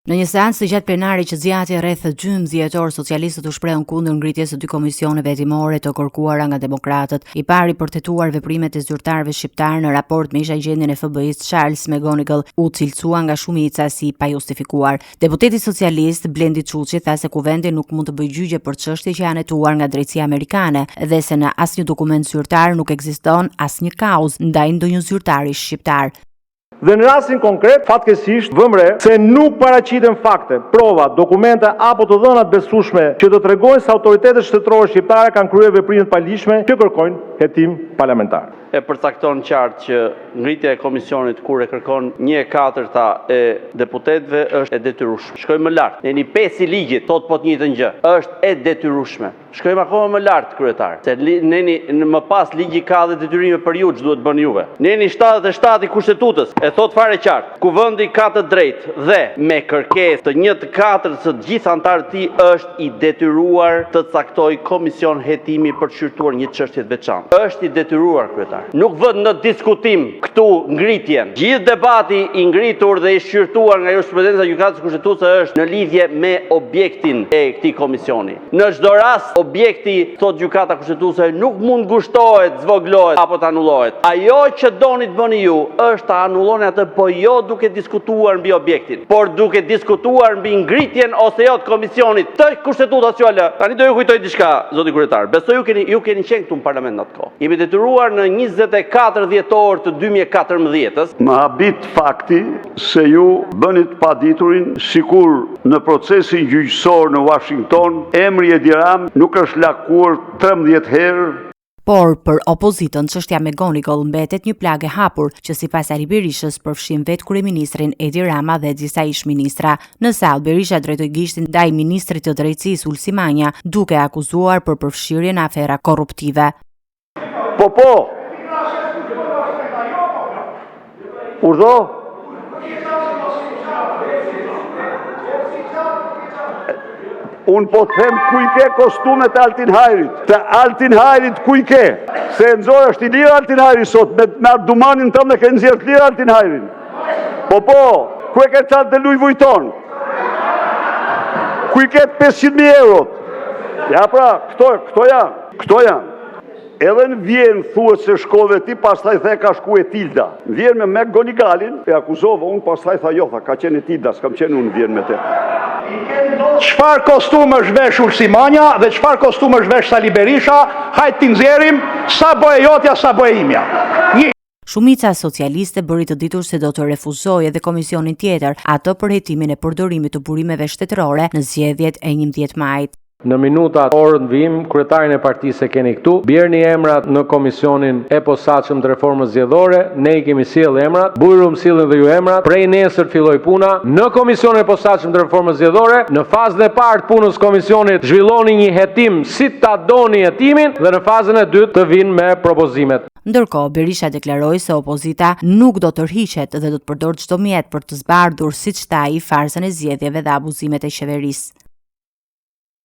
Në një seancë të gjatë plenare që zgjati rreth 12 dhjetor, socialistët u shprehën kundër ngritjes së dy komisioneve hetimore të kërkuara nga demokratët. I pari për tetuar veprimet e zyrtarëve shqiptar në raport me ish-agjendin e FBI-s Charles McGonigal u cilësua nga shumica si pa justifikuar. Deputeti socialist Blendi Çuçi tha se kuvendi nuk mund të bëjë gjyqje për çështje që janë hetuar nga drejtësia amerikane dhe se në asnjë dokument zyrtar nuk ekziston asnjë kauzë ndaj ndonjë zyrtari shqiptar. Dhe në rastin konkret, fatkeqësisht vëmë re se nuk paraqiten fakte, prova, dokumenta apo të dhëna të besueshme që të tregojnë se autoritetet shtetërore shqiptare kanë kryer veprime të paligjshme që kërkojnë hetim parlamentar. E përcakton qartë që ngritja e komisionit kur e kërkon 1/4 e deputetëve është e detyrueshme. Shkojmë më lart. Neni 5 i ligjit thot po të njëjtën gjë. Është e detyrueshme. Shkojmë akoma më lart, kryetar. Se neni më pas ligji ka dhe detyrime për ju që duhet bëni juve. Neni 77 i kushtetutës e thot fare qartë. Kuvendi ka të drejtë dhe me kërkesë të 1/4 të gjithë anëtarët e tij është i detyruar të caktojë komision hetimi për të shqyrtuar një çështje të veçantë. Është i detyruar, kryetar. Nuk vën në diskutim këtu ngritjen. Gjithë debati i ngritur dhe i shqyrtuar nga jurisprudenca e Gjykatës së Kushtetuesës është në lidhje me objektin e këtij komisioni. Në çdo rast, objekti, thot Gjykata Kushtetuese, nuk mund ngushtohet, zvoglohet apo të anullohet. Ajo që doni të bëni ju është ta anulloni atë, po jo duke diskutuar mbi objektin, por duke diskutuar mbi ngritjen ose jo të komisionit të Kushtetutës SQL. Tani do ju kujtoj diçka, zoti kryetar. Besoj ju keni qenë këtu në parlament atë kohë. Jemi detyruar në 24 dhjetor të 2014-s. Më habit fakti se ju bënit paditurin sikur në procesin gjyqësor në Washington emri Edi Rama nuk është lakuar 13 herë. Por për opozitën çështja me McGonigal mbetet një plagë e hapur që sipas Ari Berishës përfshin vetë kryeministrin Edi Rama dhe disa ish-ministra. Në sallë Berisha drejtoi gishtin ndaj ministrit të drejtësisë Ulsi Manja, duke akuzuar për përfshirje në afera korruptive. Po. Urdhë? Unë po të them ku i ke kostumet e Altin Hajrit. Të Altin Hajrit ku i ke? Se nëzorë është i lirë Altin Hajrit sot, me ardumanin tëmë dhe ke nëzirë të lirë Altin Hajrit. Po, ku e ke qatë dhe Louis Vuitton? Ku i ke 500.000 eurot? Ja pra, këto janë. Edhe në Vjenë thuhet se shkove ti, pastaj the ka shku e Tilda. Vjenë me McGonigalin, e akuzova unë, pastaj tha jo, ka qenë e Tilda, s'kam qenë unë Vjenë me te. Çfarë kostum është vesh Ulsi Manja dhe çfarë kostum është vesh Sali Berisha, hajtë t'i nxjerrim, sa boje jotja, sa boje imja. Shumica socialiste bëri të ditur se do të refuzojë edhe komisionin tjetër, ato për hetimin e përdorimit të burimeve shtetërore në zgjedhjet e 11 majit. Në minutat orën vim, kryetarin e partisë e keni këtu, bjerni emrat në komisionin e posaçëm të reformës zgjedhore, ne i kemi sjell emrat, bujrum sillin dhe ju emrat, prej nesër filloj puna, në komisionin e posaçëm të reformës zgjedhore, në fazën e parë të punës komisionit zhvilloni një hetim si ta doni hetimin dhe në fazën e dytë të vinë me propozimet. Ndërkohë, Berisha deklaroi se opozita nuk do të tërhiqet dhe do të përdorë çdo mjet për të zbardhur siç tha ai farsën e zgjedhjeve dhe abuzimet e qeverisë.